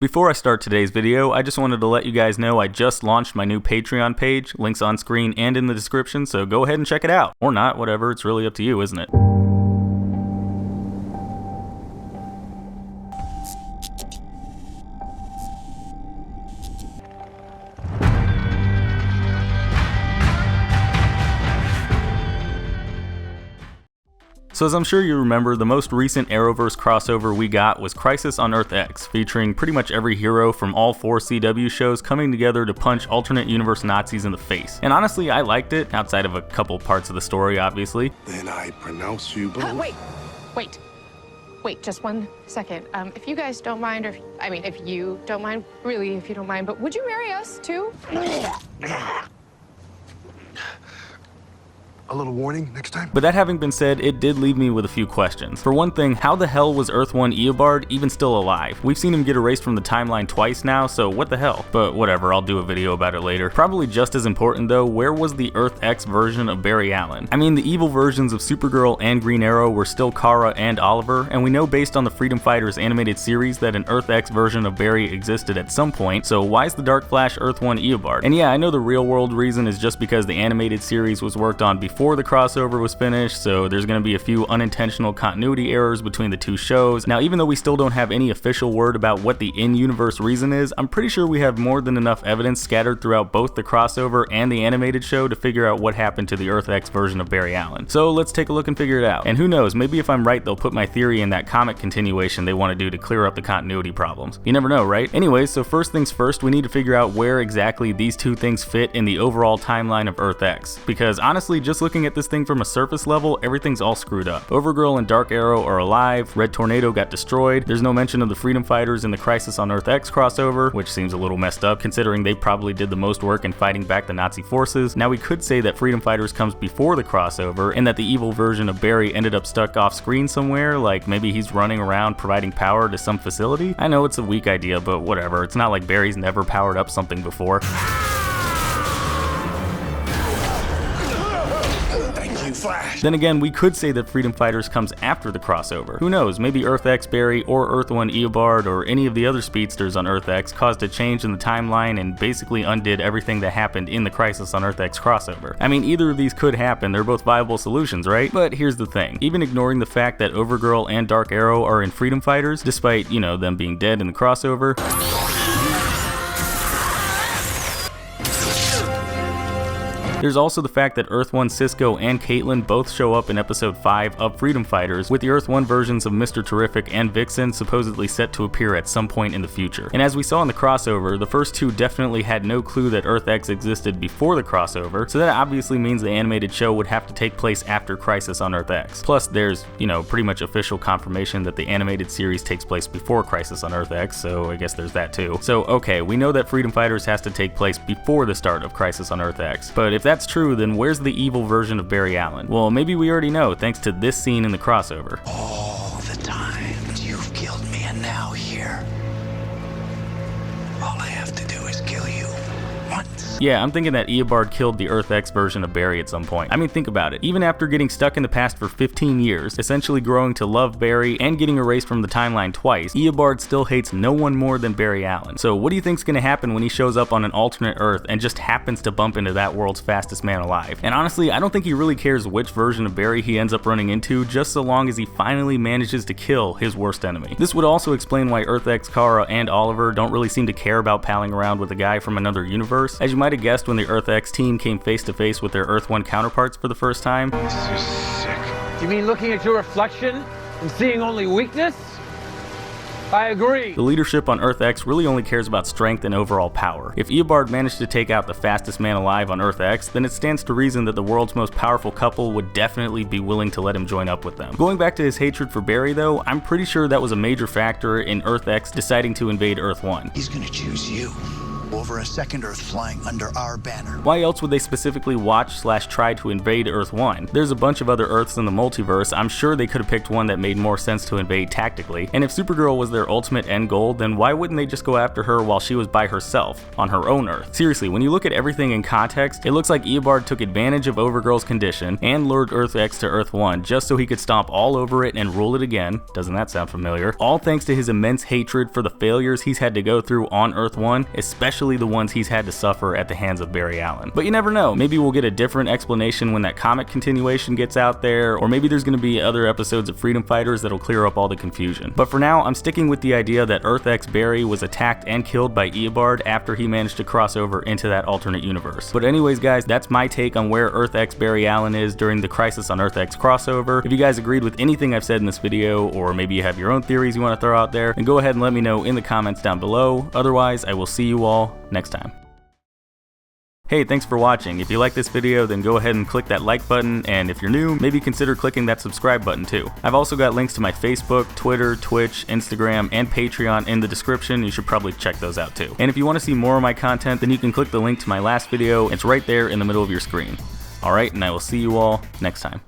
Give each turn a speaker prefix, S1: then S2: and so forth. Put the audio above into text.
S1: Before I start today's video, I just wanted to let you guys know I just launched my new Patreon page, links on screen and in the description, so go ahead and check it out. Or not, whatever, it's really up to you, isn't it? So as I'm sure you remember, the most recent Arrowverse crossover we got was Crisis on Earth X, featuring pretty much every hero from all 4 CW shows coming together to punch alternate universe Nazis in the face. And honestly, I liked it, outside of a couple parts of the story, obviously.
S2: Then I pronounce you both.
S3: Wait, just 1 second. If you guys don't mind, or if you don't mind, really, if you don't mind, but would you marry us too?
S2: A little warning next time.
S1: But that having been said, it did leave me with a few questions. For one thing, how the hell was Earth 1 Eobard even still alive? We've seen him get erased from the timeline twice now, so what the hell? But whatever, I'll do a video about it later. Probably just as important though, where was the Earth X version of Barry Allen? I mean, the evil versions of Supergirl and Green Arrow were still Kara and Oliver, and we know based on the Freedom Fighters animated series that an Earth X version of Barry existed at some point, so why is the Dark Flash Earth 1 Eobard? And yeah, I know the real world reason is just because the animated series was worked on before the crossover was finished, so there's going to be a few unintentional continuity errors between the two shows. Now, even though we still don't have any official word about what the in-universe reason is, I'm pretty sure we have more than enough evidence scattered throughout both the crossover and the animated show to figure out what happened to the Earth X version of Barry Allen. So let's take a look and figure it out. And who knows, maybe if I'm right, they'll put my theory in that comic continuation they want to do to clear up the continuity problems. You never know, right? Anyways, so first things first, we need to figure out where exactly these two things fit in the overall timeline of Earth X. Because honestly, just looking at this thing from a surface level, everything's all screwed up. Overgirl and Dark Arrow are alive, Red Tornado got destroyed, there's no mention of the Freedom Fighters in the Crisis on Earth X crossover, which seems a little messed up considering they probably did the most work in fighting back the Nazi forces. Now we could say that Freedom Fighters comes before the crossover and that the evil version of Barry ended up stuck off screen somewhere, like maybe he's running around providing power to some facility. I know it's a weak idea, but whatever, it's not like Barry's never powered up something before.
S2: Flash.
S1: Then again, we could say that Freedom Fighters comes after the crossover. Who knows, maybe Earth X Barry or Earth 1 Eobard or any of the other speedsters on Earth X caused a change in the timeline and basically undid everything that happened in the Crisis on Earth X crossover. I mean, either of these could happen, they're both viable solutions, right? But here's the thing, even ignoring the fact that Overgirl and Dark Arrow are in Freedom Fighters, despite, you know, them being dead in the crossover, there's also the fact that Earth 1 Cisco and Caitlin both show up in episode 5 of Freedom Fighters, with the Earth 1 versions of Mr. Terrific and Vixen supposedly set to appear at some point in the future. And as we saw in the crossover, the first two definitely had no clue that Earth X existed before the crossover, so that obviously means the animated show would have to take place after Crisis on Earth X. Plus there's, you know, pretty much official confirmation that the animated series takes place before Crisis on Earth X, so I guess there's that too. So okay, we know that Freedom Fighters has to take place before the start of Crisis on Earth X, but if that's true, then where's the evil version of Barry Allen? Well, maybe we already know thanks to this scene in the crossover.
S4: All the times you've killed me and now here, all I have to do is kill you once.
S1: Yeah, I'm thinking that Eobard killed the Earth X version of Barry at some point. I mean, think about it. Even after getting stuck in the past for 15 years, essentially growing to love Barry and getting erased from the timeline twice, Eobard still hates no one more than Barry Allen. So what do you think's gonna happen when he shows up on an alternate Earth and just happens to bump into that world's fastest man alive? And honestly, I don't think he really cares which version of Barry he ends up running into, just so long as he finally manages to kill his worst enemy. This would also explain why Earth X Kara and Oliver don't really seem to care about palling around with a guy from another universe. As you might have guessed, when the Earth X team came face to face with their Earth 1 counterparts for the first time.
S2: This is sick.
S5: You mean looking at your reflection and seeing only weakness? I agree.
S1: The leadership on Earth X really only cares about strength and overall power. If Eobard managed to take out the fastest man alive on Earth X, then it stands to reason that the world's most powerful couple would definitely be willing to let him join up with them. Going back to his hatred for Barry though, I'm pretty sure that was a major factor in Earth X deciding to invade Earth 1.
S4: He's gonna choose you. over a second Earth flying under our banner.
S1: Why else would they specifically watch/try to invade Earth 1? There's a bunch of other Earths in the multiverse. I'm sure they could have picked one that made more sense to invade tactically. And if Supergirl was their ultimate end goal, then why wouldn't they just go after her while she was by herself, on her own Earth? Seriously, when you look at everything in context, it looks like Eobard took advantage of Overgirl's condition and lured Earth X to Earth 1 just so he could stomp all over it and rule it again. Doesn't that sound familiar? All thanks to his immense hatred for the failures he's had to go through on Earth 1, especially the ones he's had to suffer at the hands of Barry Allen. But you never know, maybe we'll get a different explanation when that comic continuation gets out there, or maybe there's going to be other episodes of Freedom Fighters that'll clear up all the confusion. But for now, I'm sticking with the idea that Earth X Barry was attacked and killed by Eobard after he managed to cross over into that alternate universe. But anyways guys, that's my take on where Earth X Barry Allen is during the Crisis on Earth X crossover. If you guys agreed with anything I've said in this video, or maybe you have your own theories you want to throw out there, then go ahead and let me know in the comments down below. Otherwise, I will see you all next time. Hey, thanks for watching. If you like this video, then go ahead and click that like button, and if you're new, maybe consider clicking that subscribe button too. I've also got links to my Facebook, Twitter, Twitch, Instagram, and Patreon in the description. You should probably check those out too. And if you want to see more of my content, then you can click the link to my last video. It's right there in the middle of your screen. Alright, and I will see you all next time.